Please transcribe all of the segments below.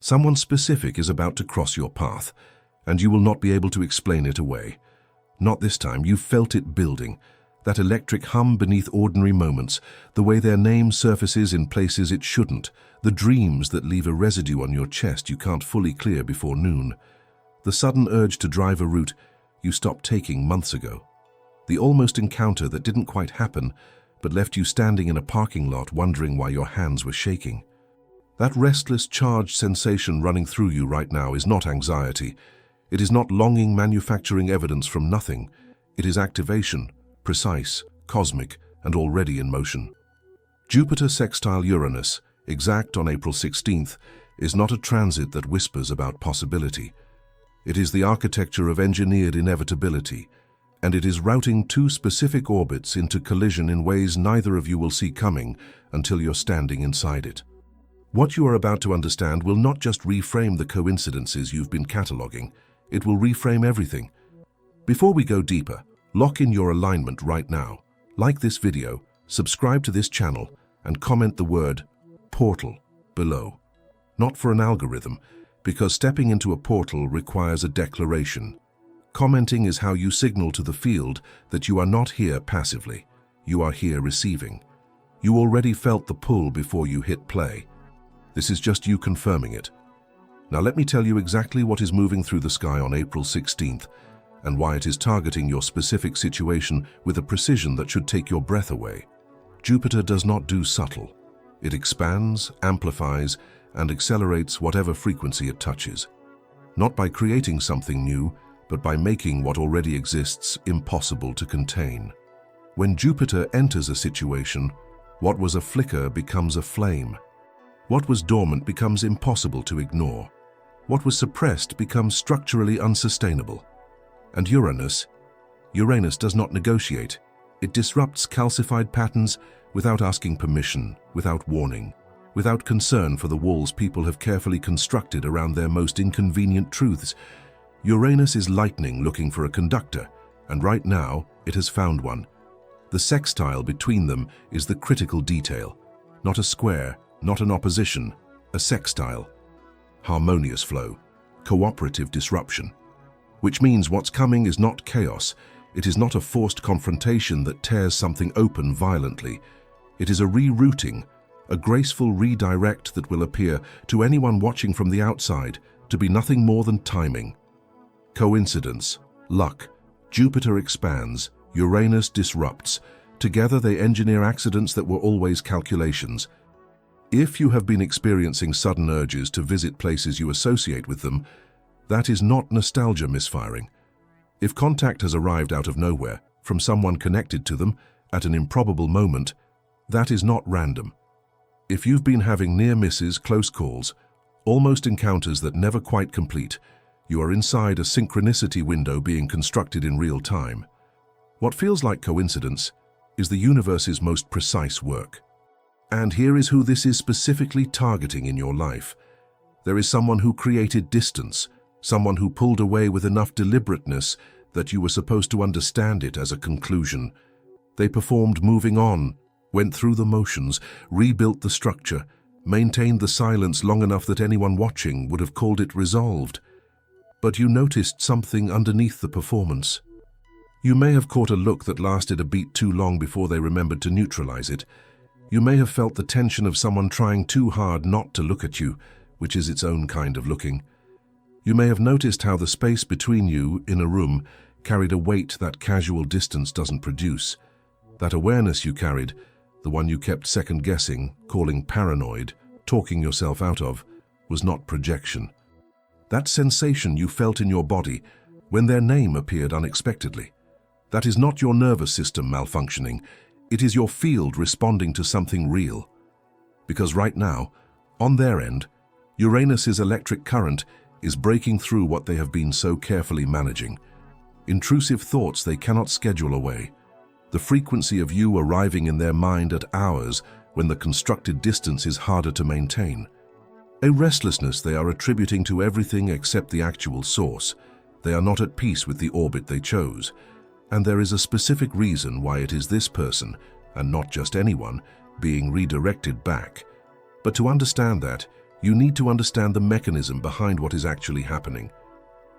Someone specific is about to cross your path, and you will not be able to explain it away. Not this time. You felt it building, that electric hum beneath ordinary moments, the way their name surfaces in places it shouldn't, the dreams that leave a residue on your chest you can't fully clear before noon, the sudden urge to drive a route you stopped taking months ago, the almost encounter that didn't quite happen but left you standing in a parking lot wondering why your hands were shaking. That restless, charged sensation running through you right now is not anxiety. It is not longing manufacturing evidence from nothing. It is activation, precise, cosmic, and already in motion. Jupiter sextile Uranus, exact on April 16th, is not a transit that whispers about possibility. It is the architecture of engineered inevitability, and it is routing two specific orbits into collision in ways neither of you will see coming until you're standing inside it. What you are about to understand will not just reframe the coincidences you've been cataloging, it will reframe everything. Before we go deeper, lock in your alignment right now. Like this video, subscribe to this channel, and comment the word portal below. Not for an algorithm, because stepping into a portal requires a declaration. Commenting is how you signal to the field that you are not here passively. You are here receiving. You already felt the pull before you hit play. This is just you confirming it. Now let me tell you exactly what is moving through the sky on April 16th and why it is targeting your specific situation with a precision that should take your breath away. Jupiter does not do subtle. It expands, amplifies, and accelerates whatever frequency it touches. Not by creating something new, but by making what already exists impossible to contain. When Jupiter enters a situation, what was a flicker becomes a flame. What was dormant becomes impossible to ignore. What was suppressed becomes structurally unsustainable. And Uranus does not negotiate. It disrupts calcified patterns without asking permission, without warning, without concern for the walls people have carefully constructed around their most inconvenient truths. Uranus is lightning looking for a conductor, and right now it has found one. The sextile between them is the critical detail, not a square, not an opposition, a sextile. Harmonious flow, cooperative disruption. Which means what's coming is not chaos. It is not a forced confrontation that tears something open violently. It is a rerouting, a graceful redirect that will appear to anyone watching from the outside to be nothing more than timing. Coincidence, luck, Jupiter expands, Uranus disrupts. Together they engineer accidents that were always calculations. If you have been experiencing sudden urges to visit places you associate with them, that is not nostalgia misfiring. If contact has arrived out of nowhere, from someone connected to them, at an improbable moment, that is not random. If you've been having near misses, close calls, almost encounters that never quite complete, you are inside a synchronicity window being constructed in real time. What feels like coincidence is the universe's most precise work. And here is who this is specifically targeting in your life. There is someone who created distance, someone who pulled away with enough deliberateness that you were supposed to understand it as a conclusion. They performed moving on, went through the motions, rebuilt the structure, maintained the silence long enough that anyone watching would have called it resolved. But you noticed something underneath the performance. You may have caught a look that lasted a beat too long before they remembered to neutralize it. You may have felt the tension of someone trying too hard not to look at you, which is its own kind of looking. You may have noticed how the space between you in a room carried a weight that casual distance doesn't produce. That awareness you carried, the one you kept second-guessing, calling paranoid, talking yourself out of, was not projection. That sensation you felt in your body when their name appeared unexpectedly. That is not your nervous system malfunctioning. It is your field responding to something real. Because right now, on their end, Uranus's electric current is breaking through what they have been so carefully managing. Intrusive thoughts they cannot schedule away. The frequency of you arriving in their mind at hours when the constructed distance is harder to maintain. A restlessness they are attributing to everything except the actual source. They are not at peace with the orbit they chose. And there is a specific reason why it is this person, and not just anyone, being redirected back. But to understand that, You need to understand the mechanism behind what is actually happening.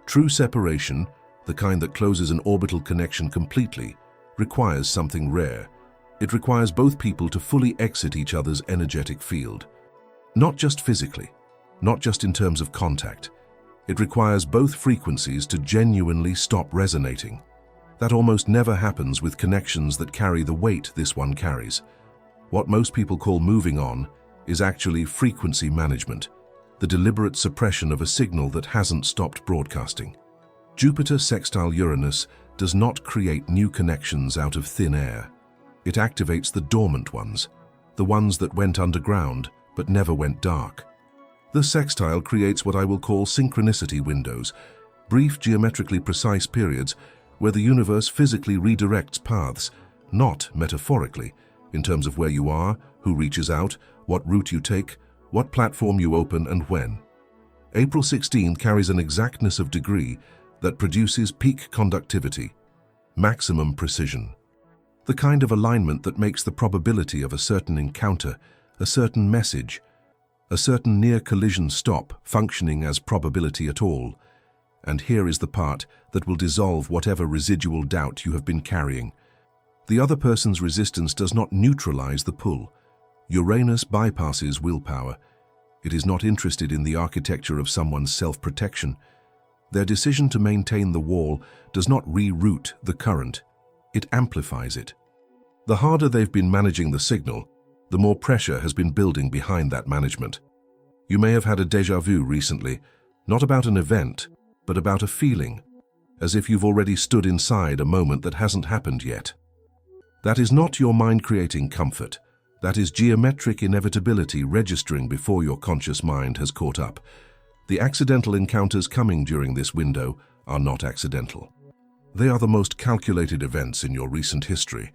True separation, the kind that closes an orbital connection completely, requires something rare. It requires both people to fully exit each other's energetic field. Not just physically, not just in terms of contact. It requires both frequencies to genuinely stop resonating. That almost never happens with connections that carry the weight this one carries. What most people call moving on is actually frequency management, the deliberate suppression of a signal that hasn't stopped broadcasting. Jupiter sextile Uranus does not create new connections out of thin air. It activates the dormant ones, the ones that went underground but never went dark. The sextile creates what I will call synchronicity windows, brief geometrically precise periods where the universe physically redirects paths, not metaphorically, in terms of where you are, who reaches out, what route you take, what platform you open and when. April 16 carries an exactness of degree that produces peak conductivity, maximum precision. The kind of alignment that makes the probability of a certain encounter, a certain message, a certain near-collision stop functioning as probability at all. And here is the part that will dissolve whatever residual doubt you have been carrying. The other person's resistance does not neutralize the pull. Uranus bypasses willpower. It is not interested in the architecture of someone's self-protection. Their decision to maintain the wall does not reroute the current. It amplifies it. The harder they've been managing the signal, the more pressure has been building behind that management. You may have had a déjà vu recently, not about an event, but about a feeling, as if you've already stood inside a moment that hasn't happened yet. That is not your mind creating comfort. That is geometric inevitability registering before your conscious mind has caught up. The accidental encounters coming during this window are not accidental. They are the most calculated events in your recent history.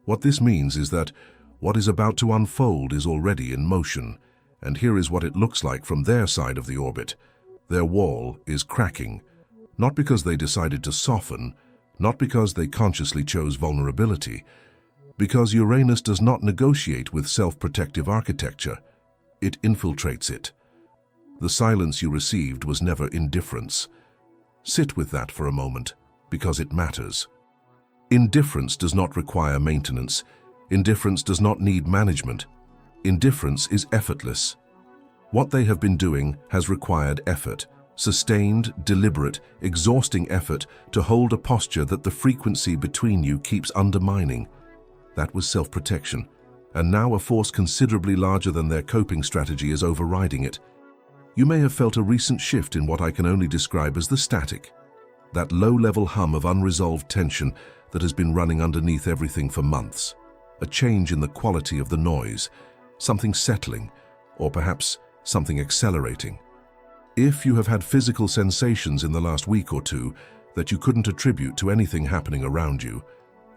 What this means is that what is about to unfold is already in motion, and here is what it looks like from their side of the orbit. Their wall is cracking, not because they decided to soften, not because they consciously chose vulnerability, because Uranus does not negotiate with self-protective architecture. It infiltrates it. The silence you received was never indifference. Sit with that for a moment, because it matters. Indifference does not require maintenance. Indifference does not need management. Indifference is effortless. What they have been doing has required effort, sustained, deliberate, exhausting effort to hold a posture that the frequency between you keeps undermining. That was self-protection, and now a force considerably larger than their coping strategy is overriding it. You may have felt a recent shift in what I can only describe as the static, that low-level hum of unresolved tension that has been running underneath everything for months. A change in the quality of the noise, something settling, or perhaps something accelerating. If you have had physical sensations in the last week or two that you couldn't attribute to anything happening around you,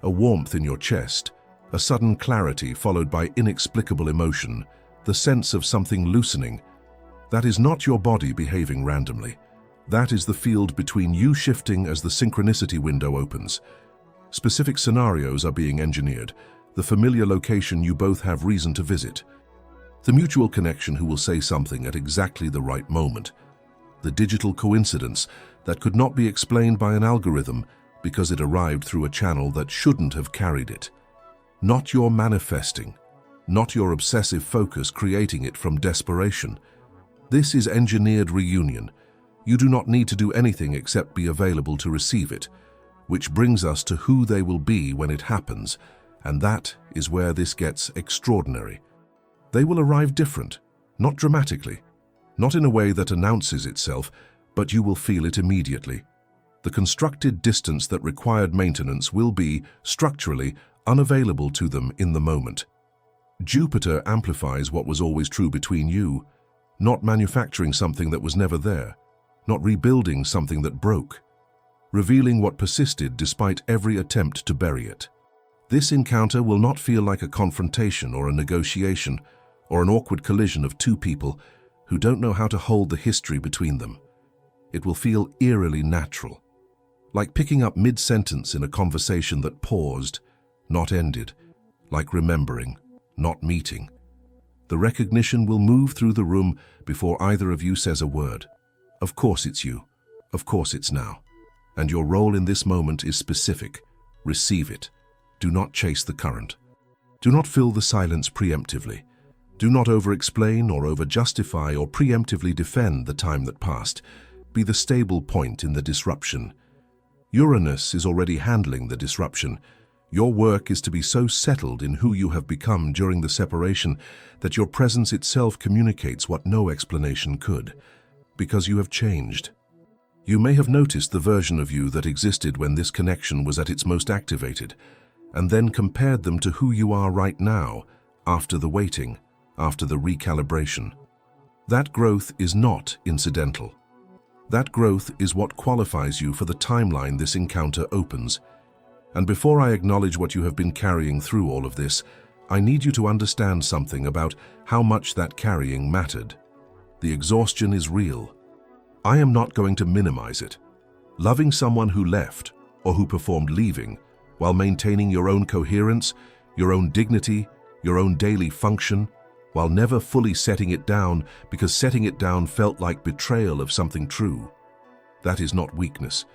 a warmth in your chest, a sudden clarity followed by inexplicable emotion, the sense of something loosening, that is not your body behaving randomly. That is the field between you shifting as the synchronicity window opens. Specific scenarios are being engineered, the familiar location you both have reason to visit. The mutual connection who will say something at exactly the right moment. The digital coincidence that could not be explained by an algorithm because it arrived through a channel that shouldn't have carried it. Not your manifesting, not your obsessive focus creating it from desperation. This is engineered reunion. You do not need to do anything except be available to receive it, which brings us to who they will be when it happens, and that is where this gets extraordinary. They will arrive different, not dramatically, not in a way that announces itself, but you will feel it immediately. The constructed distance that required maintenance will be, structurally, unavailable to them in the moment. Jupiter amplifies what was always true between you, not manufacturing something that was never there, not rebuilding something that broke, revealing what persisted despite every attempt to bury it. This encounter will not feel like a confrontation or a negotiation or an awkward collision of two people who don't know how to hold the history between them. It will feel eerily natural, like picking up mid-sentence in a conversation that paused, not ended, like remembering, not meeting. The recognition will move through the room before either of you says a word. Of course it's you. Of course it's now. And your role in this moment is specific. Receive it. Do not chase the current. Do not fill the silence preemptively. Do not over-explain or over-justify or preemptively defend the time that passed. Be the stable point in the disruption. Uranus is already handling the disruption. Your work is to be so settled in who you have become during the separation that your presence itself communicates what no explanation could, because you have changed. You may have noticed the version of you that existed when this connection was at its most activated, and then compared them to who you are right now, after the waiting, after the recalibration. That growth is not incidental. That growth is what qualifies you for the timeline this encounter opens. And before I acknowledge what you have been carrying through all of this, I need you to understand something about how much that carrying mattered. The exhaustion is real. I am not going to minimize it. Loving someone who left or who performed leaving while maintaining your own coherence, your own dignity, your own daily function, while never fully setting it down because setting it down felt like betrayal of something true. That is not weakness.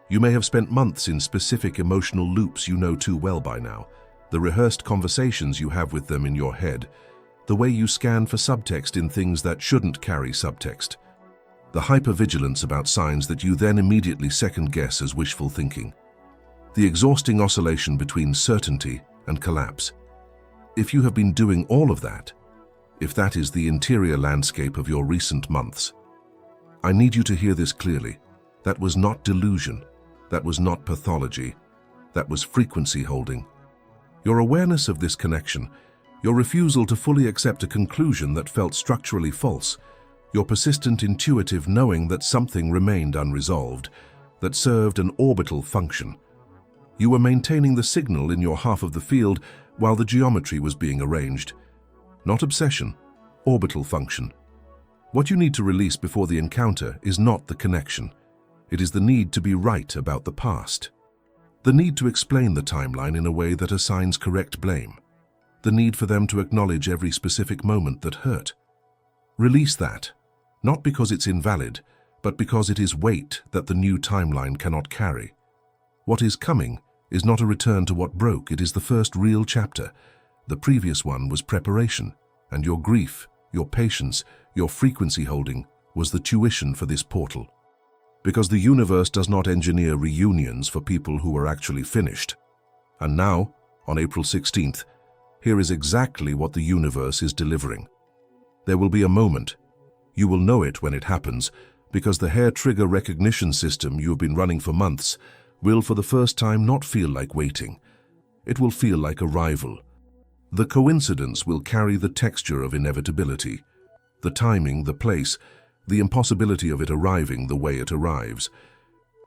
You may have spent months in specific emotional loops you know too well by now, the rehearsed conversations you have with them in your head, the way you scan for subtext in things that shouldn't carry subtext, the hypervigilance about signs that you then immediately second-guess as wishful thinking, the exhausting oscillation between certainty and collapse. If you have been doing all of that, if that is the interior landscape of your recent months, I need you to hear this clearly. That was not delusion. That was not pathology. That was frequency holding. Your awareness of this connection, your refusal to fully accept a conclusion that felt structurally false, your persistent intuitive knowing that something remained unresolved, that served an orbital function. You were maintaining the signal in your half of the field while the geometry was being arranged. Not obsession, orbital function. What you need to release before the encounter is not the connection. It is the need to be right about the past. The need to explain the timeline in a way that assigns correct blame. The need for them to acknowledge every specific moment that hurt. Release that, not because it's invalid, but because it is weight that the new timeline cannot carry. What is coming is not a return to what broke, it is the first real chapter. The previous one was preparation, and your grief, your patience, your frequency holding was the tuition for this portal. Because the universe does not engineer reunions for people who are actually finished. And now, on April 16th, here is exactly what the universe is delivering. There will be a moment. You will know it when it happens, because the hair trigger recognition system you have been running for months will for the first time not feel like waiting. It will feel like arrival. The coincidence will carry the texture of inevitability, the timing, the place, the impossibility of it arriving the way it arrives.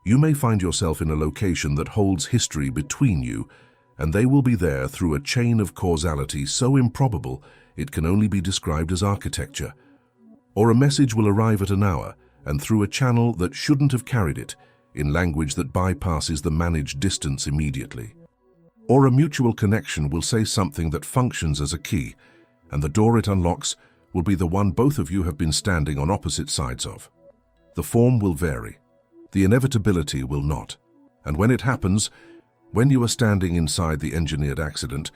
You may find yourself in a location that holds history between you, and they will be there through a chain of causality so improbable it can only be described as architecture. Or a message will arrive at an hour and through a channel that shouldn't have carried it, in language that bypasses the managed distance immediately. Or a mutual connection will say something that functions as a key, and the door it unlocks will be the one both of you have been standing on opposite sides of. The form will vary. The inevitability will not. And when it happens, when you are standing inside the engineered accident,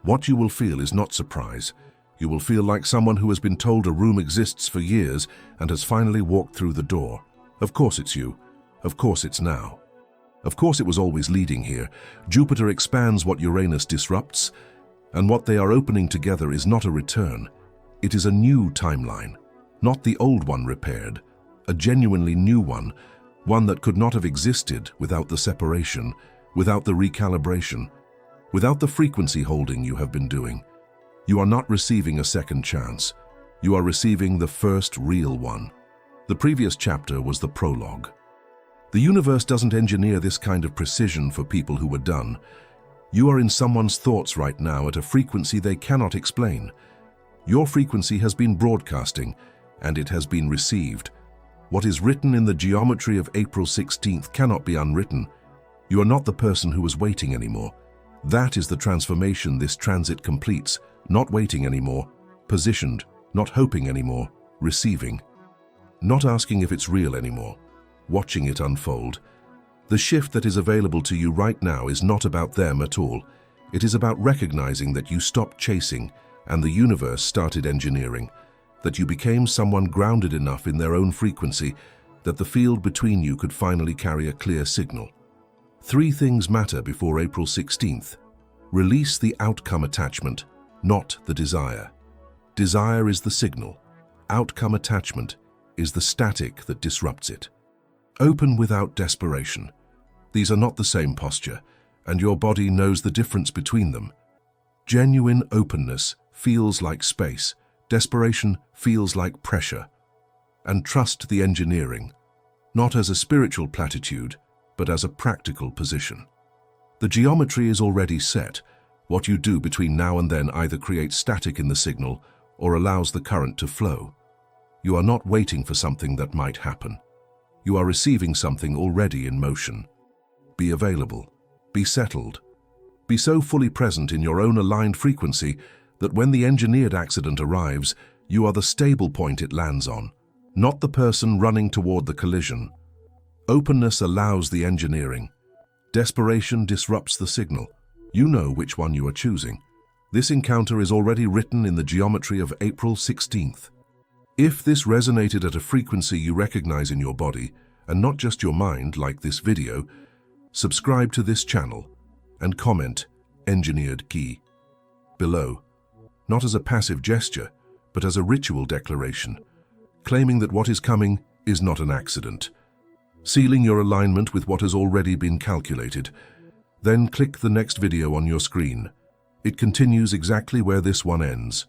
what you will feel is not surprise. You will feel like someone who has been told a room exists for years and has finally walked through the door. Of course it's you. Of course it's now. Of course it was always leading here. Jupiter expands what Uranus disrupts, and what they are opening together is not a return. It is a new timeline, not the old one repaired, a genuinely new one that could not have existed without the separation, without the recalibration, without the frequency holding you have been doing. You are not receiving a second chance. You are receiving the first real one. The previous chapter was the prologue. The universe doesn't engineer this kind of precision for people who were done. You are in someone's thoughts right now at a frequency they cannot explain. Your frequency has been broadcasting, and it has been received. What is written in the geometry of April 16th cannot be unwritten. You are not the person who was waiting anymore. That is the transformation this transit completes. Not waiting anymore. Positioned, not hoping anymore, receiving. Not asking if it's real anymore, watching it unfold. The shift that is available to you right now is not about them at all. It is about recognizing that you stopped chasing and the universe started engineering, that you became someone grounded enough in their own frequency that the field between you could finally carry a clear signal. 3 things matter before April 16th. Release the outcome attachment, not the desire. Desire is the signal. Outcome attachment is the static that disrupts it. Open without desperation. These are not the same posture, and your body knows the difference between them. Genuine openness feels like space. Desperation feels like pressure. And trust the engineering, not as a spiritual platitude, but as a practical position. The geometry is already set. What you do between now and then either creates static in the signal or allows the current to flow. You are not waiting for something that might happen. You are receiving something already in motion. Be available. Be settled. Be so fully present in your own aligned frequency that when the engineered accident arrives, you are the stable point it lands on, not the person running toward the collision. Openness allows the engineering. Desperation disrupts the signal. You know which one you are choosing. This encounter is already written in the geometry of April 16th. If this resonated at a frequency you recognize in your body, and not just your mind like this video, subscribe to this channel and comment "Engineered Key" below, not as a passive gesture, but as a ritual declaration, claiming that what is coming is not an accident. Sealing your alignment with what has already been calculated. Then click the next video on your screen. It continues exactly where this one ends.